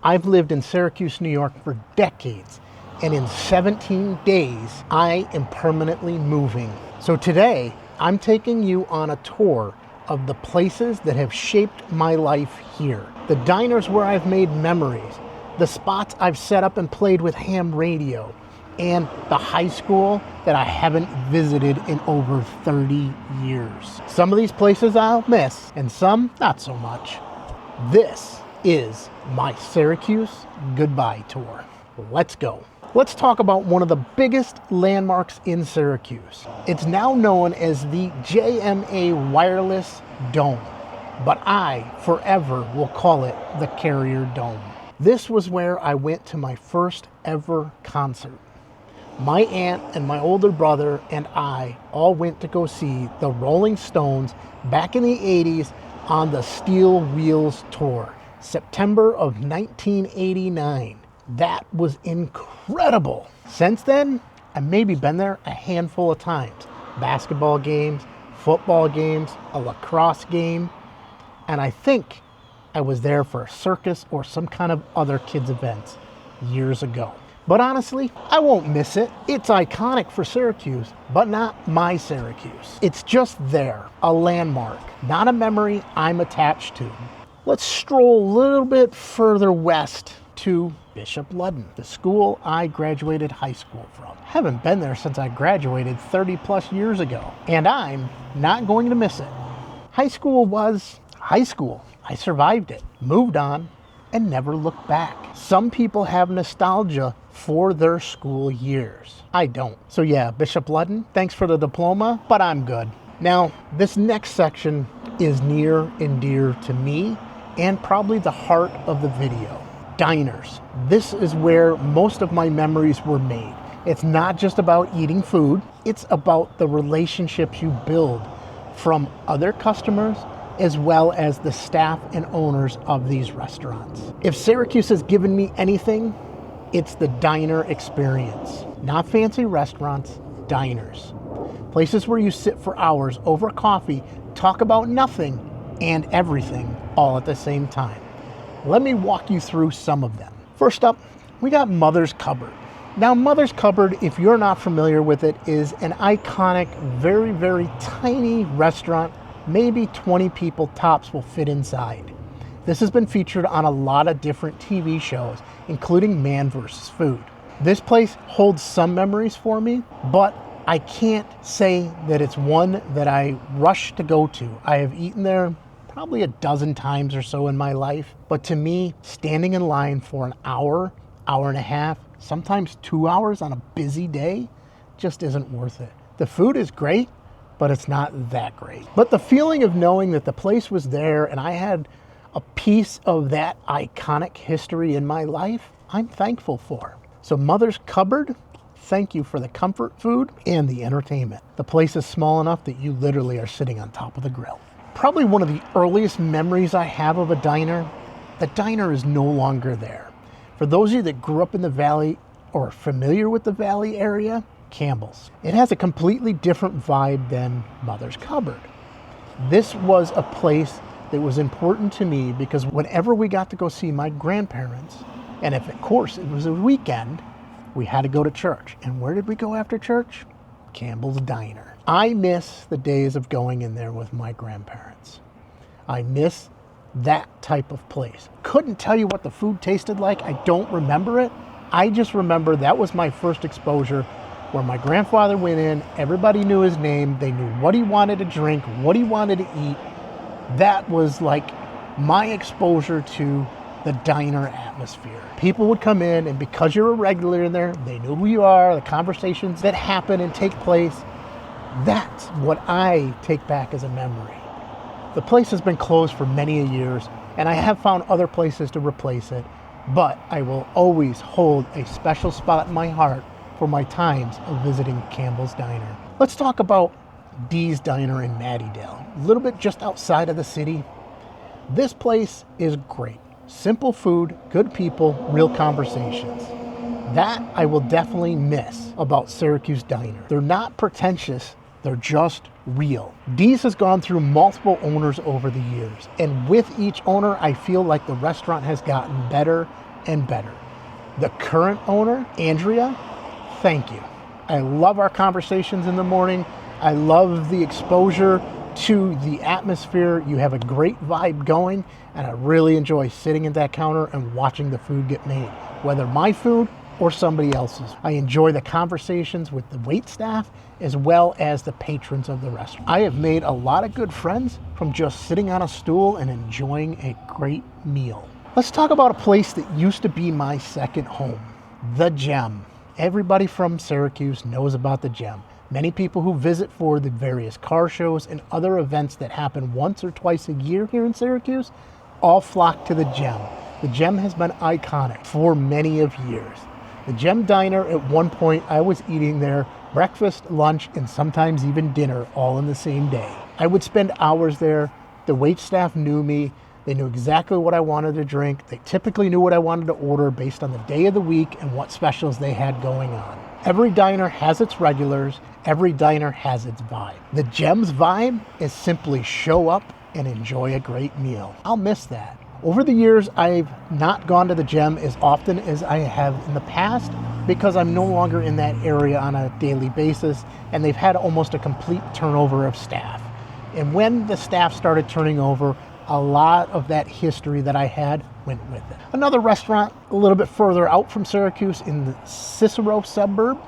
I've lived in Syracuse, New York for decades, and in 17 days, I am permanently moving. So today, I'm taking you on a tour of the places that have shaped my life here. The diners where I've made memories, the spots I've set up and played with ham radio, and the high school that I haven't visited in over 30 years. Some of these places I'll miss, and some not so much. This is my Syracuse goodbye tour. Let's go. Let's talk about one of the biggest landmarks in Syracuse. It's now known as the JMA Wireless Dome, but I forever will call it the Carrier Dome. This was where I went to my first ever concert. My aunt and my older brother and I all went to go see the Rolling Stones back in the 80s on the Steel Wheels Tour, September of 1989. That was incredible. Since then, I've maybe been there a handful of times. Basketball games, football games, a lacrosse game, and I think I was there for a circus or some kind of other kids' events years ago. But honestly, I won't miss it. It's iconic for Syracuse, but not my Syracuse. It's just there, a landmark, not a memory I'm attached to. Let's stroll a little bit further west to Bishop Ludden, the school I graduated high school from. Haven't been there since I graduated 30 plus years ago, and I'm not going to miss it. High school was high school. I survived it, moved on, and never looked back. Some people have nostalgia for their school years. I don't. So yeah, Bishop Ludden, thanks for the diploma, but I'm good. Now, this next section is near and dear to me and probably the heart of the video. Diners. This is where most of my memories were made. It's not just about eating food, it's about the relationships you build from other customers as well as the staff and owners of these restaurants. If Syracuse has given me anything, it's the diner experience. Not fancy restaurants, diners. Places where you sit for hours over coffee, talk about nothing and everything all at the same time. Let me walk you through some of them. First up, we got Mother's Cupboard. Now, Mother's Cupboard, if you're not familiar with it, is an iconic, very, very tiny restaurant. Maybe 20 people tops will fit inside. This has been featured on a lot of different TV shows, including Man vs. Food. This place holds some memories for me, but I can't say that it's one that I rush to go to. I have eaten there probably a dozen times or so in my life, but to me, standing in line for an hour, hour and a half, sometimes 2 hours on a busy day just isn't worth it. The food is great, but it's not that great. But the feeling of knowing that the place was there and I had a piece of that iconic history in my life, I'm thankful for. So Mother's Cupboard, thank you for the comfort food and the entertainment. The place is small enough that you literally are sitting on top of the grill. Probably one of the earliest memories I have of a diner, the diner is no longer there. For those of you that grew up in the Valley or are familiar with the Valley area, Campbell's. It has a completely different vibe than Mother's Cupboard. This was a place that was important to me because whenever we got to go see my grandparents, and if of course it was a weekend, we had to go to church. And where did we go after church? Campbell's Diner. I miss the days of going in there with my grandparents. I miss that type of place. Couldn't tell you what the food tasted like. I don't remember it. I just remember that was my first exposure where my grandfather went in, everybody knew his name, they knew what he wanted to drink, what he wanted to eat. That was like my exposure to the diner atmosphere. People would come in, and because you're a regular in there, they knew who you are, the conversations that happen and take place. That's what I take back as a memory. The place has been closed for many years, and I have found other places to replace it, but I will always hold a special spot in my heart for my times of visiting Campbell's Diner. Let's talk about Dee's Diner in Mattydale, a little bit just outside of the city. This place is great. Simple food, good people, real conversations. That I will definitely miss about Syracuse Diner. They're not pretentious, they're just real. Dee's has gone through multiple owners over the years, and with each owner, I feel like the restaurant has gotten better and better. The current owner, Andrea, thank you. I love our conversations in the morning. I love the exposure to the atmosphere. You have a great vibe going, and I really enjoy sitting at that counter and watching the food get made, whether my food or somebody else's. I enjoy the conversations with the wait staff as well as the patrons of the restaurant. I have made a lot of good friends from just sitting on a stool and enjoying a great meal. Let's talk about a place that used to be my second home, the Gem. Everybody from Syracuse knows about the Gem. Many people who visit for the various car shows and other events that happen once or twice a year here in Syracuse all flock to the Gem. The Gem has been iconic for many of years. The Gem Diner, at one point, I was eating there breakfast, lunch, and sometimes even dinner all in the same day. I would spend hours there. The wait staff knew me. They knew exactly what I wanted to drink. They typically knew what I wanted to order based on the day of the week and what specials they had going on. Every diner has its regulars. Every diner has its vibe. The Gem's vibe is simply show up and enjoy a great meal. I'll miss that. Over the years, I've not gone to the Gem as often as I have in the past because I'm no longer in that area on a daily basis, and they've had almost a complete turnover of staff. And when the staff started turning over, a lot of that history that I had went with it. Another restaurant a little bit further out from Syracuse in the Cicero suburb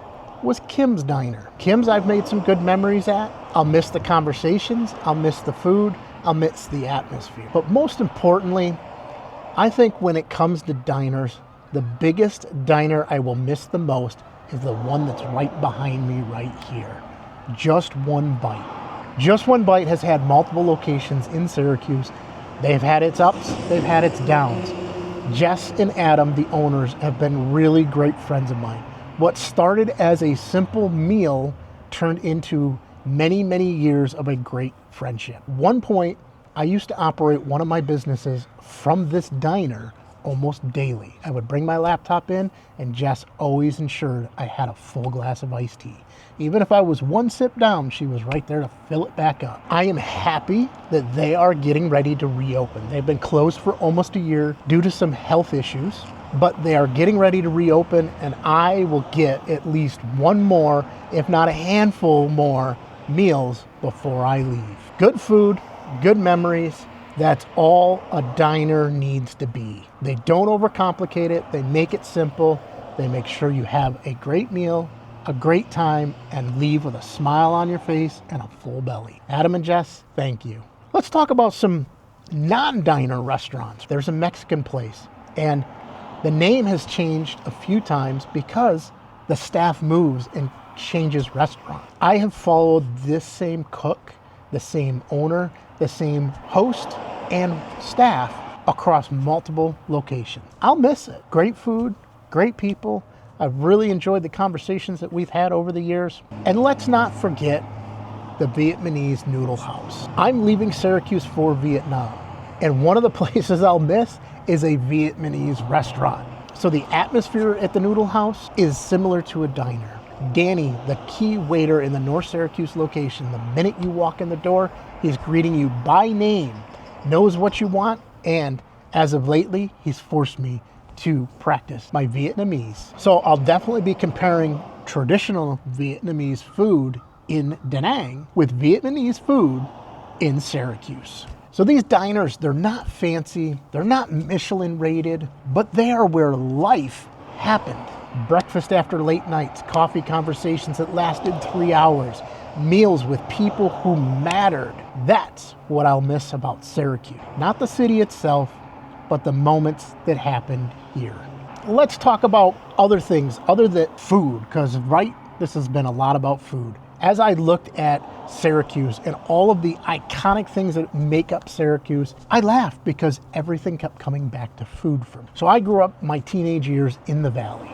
was Kim's Diner. Kim's I've made some good memories at. I'll miss the conversations, I'll miss the food, I'll miss the atmosphere. But most importantly, I think when it comes to diners, the biggest diner I will miss the most is the one that's right behind me right here. Just One Bite. Just One Bite has had multiple locations in Syracuse. They've had its ups, they've had its downs. Jess and Adam, the owners, have been really great friends of mine. What started as a simple meal turned into many, many years of a great friendship. One point, I used to operate one of my businesses from this diner almost daily. I would bring my laptop in, and Jess always ensured I had a full glass of iced tea. Even if I was one sip down, she was right there to fill it back up. I am happy that they are getting ready to reopen. They've been closed for almost a year due to some health issues, but they are getting ready to reopen, and I will get at least one more, if not a handful more, meals before I leave. Good food, good memories. That's all a diner needs to be. They don't overcomplicate it. They make it simple. They make sure you have a great meal, a great time, and leave with a smile on your face and a full belly. Adam and Jess, thank you. Let's talk about some non-diner restaurants. There's a Mexican place, and the name has changed a few times because the staff moves and changes restaurant. I have followed this same cook, the same owner, the same host and staff across multiple locations. I'll miss it. Great food, great people. I've really enjoyed the conversations that we've had over the years. And let's not forget the Vietnamese Noodle House. I'm leaving Syracuse for Vietnam, and one of the places I'll miss is a Vietnamese restaurant. So the atmosphere at the Noodle House is similar to a diner. Danny, the key waiter in the North Syracuse location, the minute you walk in the door, he's greeting you by name, knows what you want, and as of lately, he's forced me to practice my Vietnamese. So I'll definitely be comparing traditional Vietnamese food in Da Nang with Vietnamese food in Syracuse. So these diners, they're not fancy, they're not Michelin rated, but they are where life happened. Breakfast after late nights, coffee conversations that lasted 3 hours, meals with people who mattered. That's what I'll miss about Syracuse. Not the city itself, but the moments that happened here. Let's talk about other things other than food, because this has been a lot about food. As I looked at Syracuse and all of the iconic things that make up Syracuse, I laughed because everything kept coming back to food for me. So I grew up my teenage years in the Valley.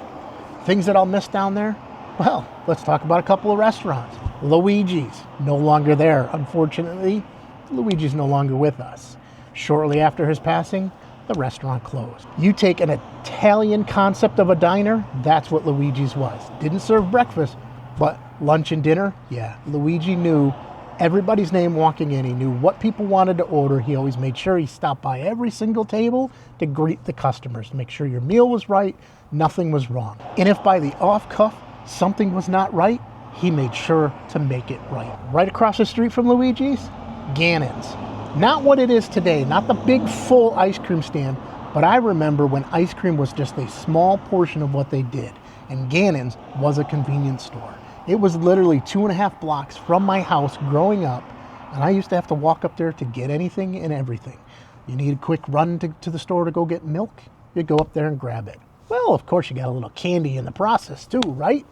Things that I'll miss down there? Well, let's talk about a couple of restaurants. Luigi's, no longer there. Unfortunately, Luigi's no longer with us. Shortly after his passing, the restaurant closed. You take an Italian concept of a diner, that's what Luigi's was. Didn't serve breakfast, but lunch and dinner, yeah, Luigi knew everybody's name walking in. He knew what people wanted to order. He always made sure he stopped by every single table to greet the customers, to make sure your meal was right, nothing was wrong. And if by the off cuff something was not right, he made sure to make it right. Right across the street from Luigi's, Gannon's. Not what it is today, not the big full ice cream stand, but I remember when ice cream was just a small portion of what they did, and Gannon's was a convenience store. It was literally 2.5 blocks from my house growing up, and I used to have to walk up there to get anything and everything. You need a quick run to the store to go get milk, you go up there and grab it. Well, of course you got a little candy in the process too, right?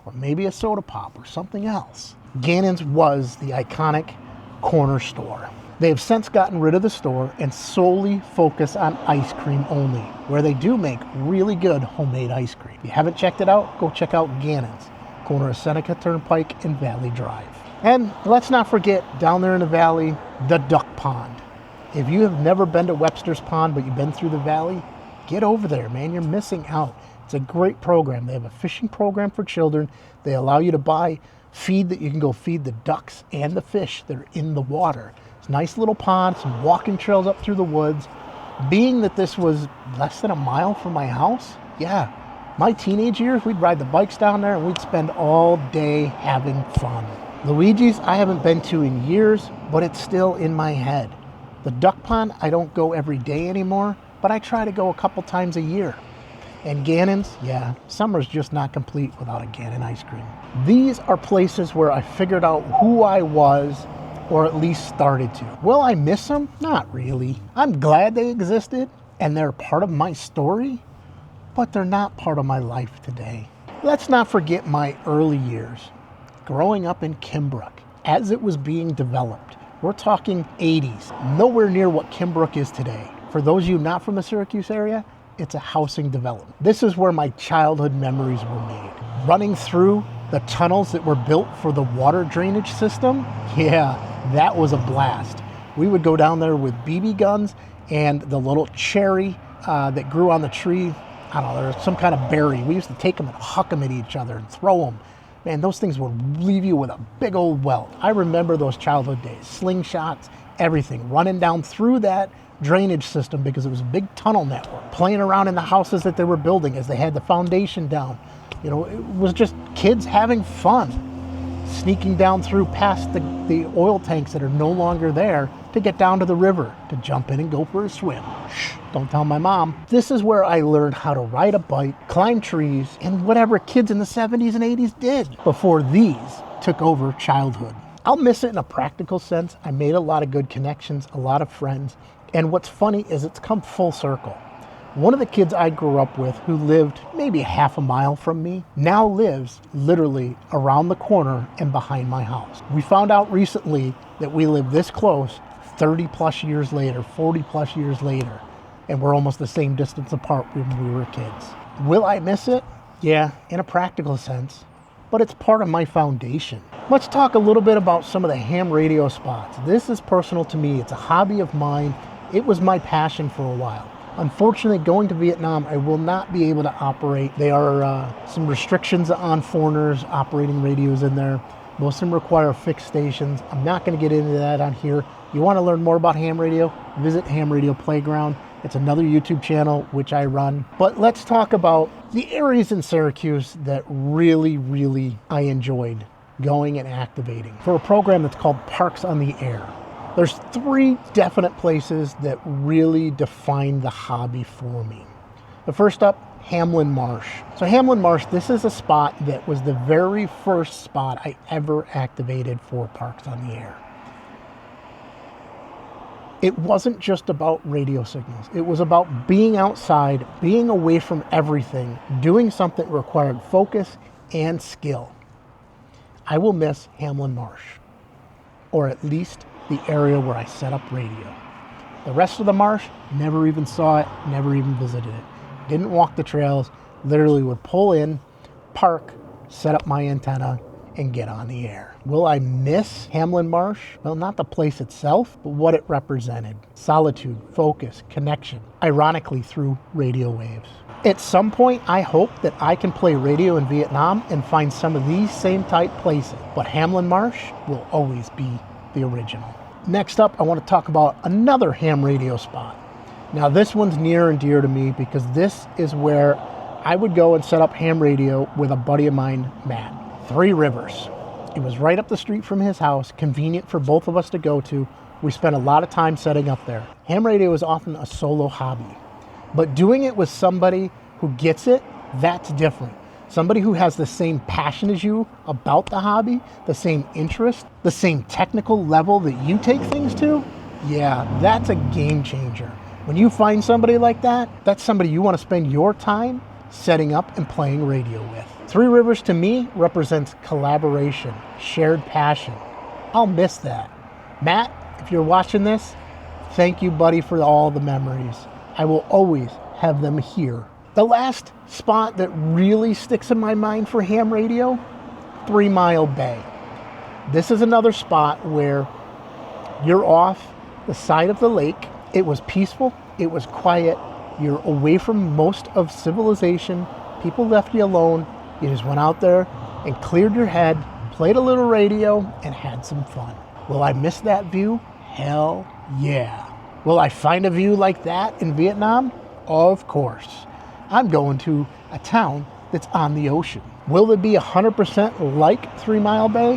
Or maybe a soda pop or something else. Gannon's was the iconic corner store. They have since gotten rid of the store and solely focus on ice cream only, where they do make really good homemade ice cream. If you haven't checked it out, go check out Gannon's, corner of Seneca Turnpike and Valley Drive. And let's not forget, down there in the valley, the duck pond. If you have never been to Webster's Pond, but you've been through the valley, get over there, man. You're missing out. It's a great program. They have a fishing program for children. They allow you to buy feed that you can go feed the ducks and the fish that are in the water. It's a nice little pond, some walking trails up through the woods. Being that this was less than a mile from my house, yeah, my teenage years, we'd ride the bikes down there and we'd spend all day having fun. Luigi's, I haven't been to in years, but it's still in my head. The duck pond, I don't go every day anymore, but I try to go a couple times a year. And Gannon's, yeah, summer's just not complete without a Gannon ice cream. These are places where I figured out who I was, or at least started to. Will I miss them? Not really. I'm glad they existed, and they're part of my story, but they're not part of my life today. Let's not forget my early years, growing up in Kimbrook, as it was being developed. We're talking 80s, nowhere near what Kimbrook is today. For those of you not from the Syracuse area, it's a housing development. This is where my childhood memories were made. Running through the tunnels that were built for the water drainage system, yeah, that was a blast. We would go down there with BB guns and the little cherry that grew on the tree. I don't know, there was some kind of berry. We used to take them and huck them at each other and throw them. Man, those things would leave you with a big old welt. I remember those childhood days, slingshots, everything, running down through that drainage system because it was a big tunnel network, playing around in the houses that they were building as they had the foundation down. You know, it was just kids having fun, sneaking down through past the oil tanks that are no longer there to get down to the river, to jump in and go for a swim. Shh, don't tell my mom. This is where I learned how to ride a bike, climb trees, and whatever kids in the 70s and 80s did before these took over childhood. I'll miss it in a practical sense. I made a lot of good connections, a lot of friends, and what's funny is it's come full circle. One of the kids I grew up with who lived maybe half a mile from me now lives literally around the corner and behind my house. We found out recently that we live this close 30 plus years later, 40 plus years later, and we're almost the same distance apart when we were kids. Will I miss it? Yeah, in a practical sense, but it's part of my foundation. Let's talk a little bit about some of the ham radio spots. This is personal to me. It's a hobby of mine. It was my passion for a while. Unfortunately, going to Vietnam, I will not be able to operate. There are some restrictions on foreigners operating radios in there. Most of them require fixed stations. I'm not going to get into that on here. You want to learn more about ham radio? Visit Ham Radio Playground. It's another YouTube channel which I run. But let's talk about the areas in Syracuse that really I enjoyed going and activating for a program that's called Parks on the Air. There's 3 definite places that really define the hobby for me. The first up, Hamlin Marsh. So Hamlin Marsh, this is a spot that was the very first spot I ever activated for Parks on the Air. It wasn't just about radio signals. It was about being outside, being away from everything, doing something that required focus and skill. I will miss Hamlin Marsh, or at least the area where I set up radio. The rest of the marsh, never even saw it, never even visited it. Didn't walk the trails, literally would pull in, park, set up my antenna, and get on the air. Will I miss Hamlin Marsh? Well, not the place itself, but what it represented. Solitude, focus, connection, ironically through radio waves. At some point, I hope that I can play radio in Vietnam and find some of these same type places, but Hamlin Marsh will always be the original. Next up, I want to talk about another ham radio spot. Now this one's near and dear to me because this is where I would go and set up ham radio with a buddy of mine, Matt. Three Rivers. It was right up the street from his house, convenient for both of us to go to. We spent a lot of time setting up there. Ham radio is often a solo hobby, but doing it with somebody who gets it, that's different. Somebody who has the same passion as you about the hobby, the same interest, the same technical level that you take things to, yeah, that's a game changer. When you find somebody like that, that's somebody you want to spend your time setting up and playing radio with. Three Rivers to me represents collaboration, shared passion. I'll miss that. Matt, if you're watching this, thank you, buddy, for all the memories. I will always have them here. The last spot that really sticks in my mind for ham radio, 3 Mile Bay. This is another spot where you're off the side of the lake. It was peaceful, it was quiet, you're away from most of civilization, people left you alone, you just went out there and cleared your head, played a little radio, and had some fun. Will I miss that view? Hell yeah. Will I find a view like that in Vietnam? Of course. I'm going to a town that's on the ocean. Will it be 100% like 3 Mile Bay?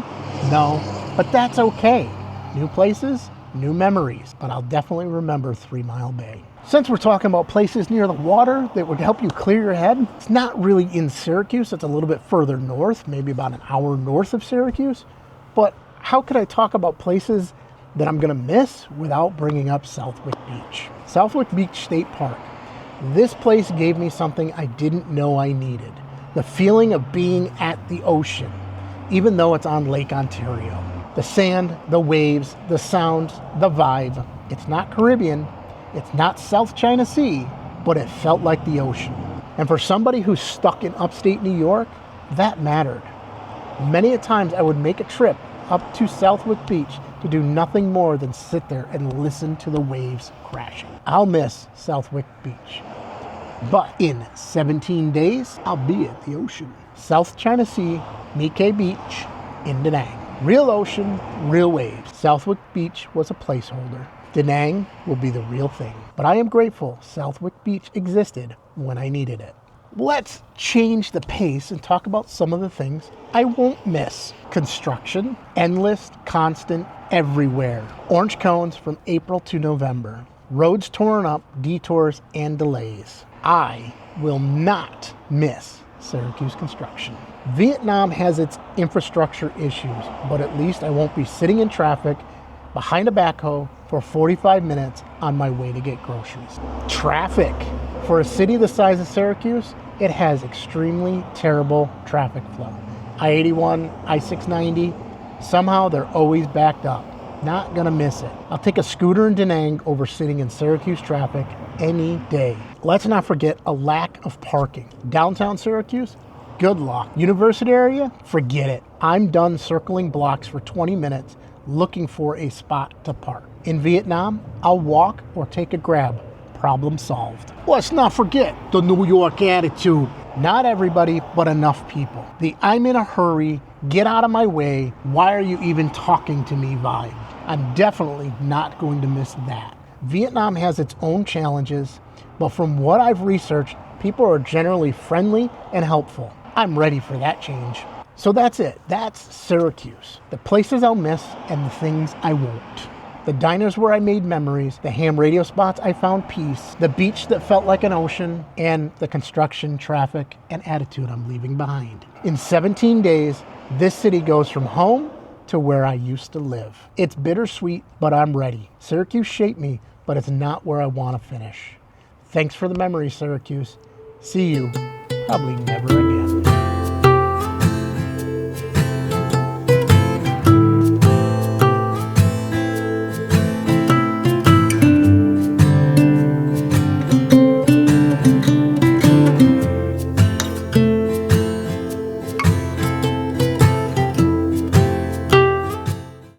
No, but that's okay. New places, new memories, but I'll definitely remember 3 Mile Bay. Since we're talking about places near the water that would help you clear your head, it's not really in Syracuse, it's a little bit further north, maybe about an hour north of Syracuse, but how could I talk about places that I'm gonna miss without bringing up Southwick Beach? Southwick Beach State Park. This place gave me something I didn't know I needed. The feeling of being at the ocean, even though it's on Lake Ontario. The sand, the waves, the sounds, the vibe. It's not Caribbean, it's not South China Sea, but it felt like the ocean. And for somebody who's stuck in upstate New York, that mattered. Many a times I would make a trip up to Southwick Beach to do nothing more than sit there and listen to the waves crashing. I'll miss Southwick Beach. But in 17 days, I'll be at the ocean. South China Sea, Mike Beach, in Da Nang. Real ocean, real waves. Southwick Beach was a placeholder. Da Nang will be the real thing. But I am grateful Southwick Beach existed when I needed it. Let's change the pace and talk about some of the things I won't miss. Construction, endless, constant, everywhere. Orange cones from April to November. Roads torn up, detours, and delays. I will not miss Syracuse construction. Vietnam has its infrastructure issues, but at least I won't be sitting in traffic behind a backhoe for 45 minutes on my way to get groceries. Traffic. For a city the size of Syracuse, it has extremely terrible traffic flow. I-81, I-690, somehow they're always backed up. Not gonna miss it. I'll take a scooter in Da Nang over sitting in Syracuse traffic any day. Let's not forget a lack of parking. Downtown Syracuse, good luck. University area, forget it. I'm done circling blocks for 20 minutes looking for a spot to park. In Vietnam, I'll walk or take a grab. Problem solved. Let's not forget the New York attitude. Not everybody, but enough people. The I'm in a hurry, get out of my way, why are you even talking to me vibe? I'm definitely not going to miss that. Vietnam has its own challenges, but from what I've researched, people are generally friendly and helpful. I'm ready for that change. So that's it. That's Syracuse. The places I'll miss and the things I won't. The diners where I made memories, the ham radio spots I found peace, the beach that felt like an ocean, and the construction, traffic, and attitude I'm leaving behind. In 17 days, this city goes from home to where I used to live. It's bittersweet, but I'm ready. Syracuse shaped me, but it's not where I want to finish. Thanks for the memories, Syracuse. See you probably never again.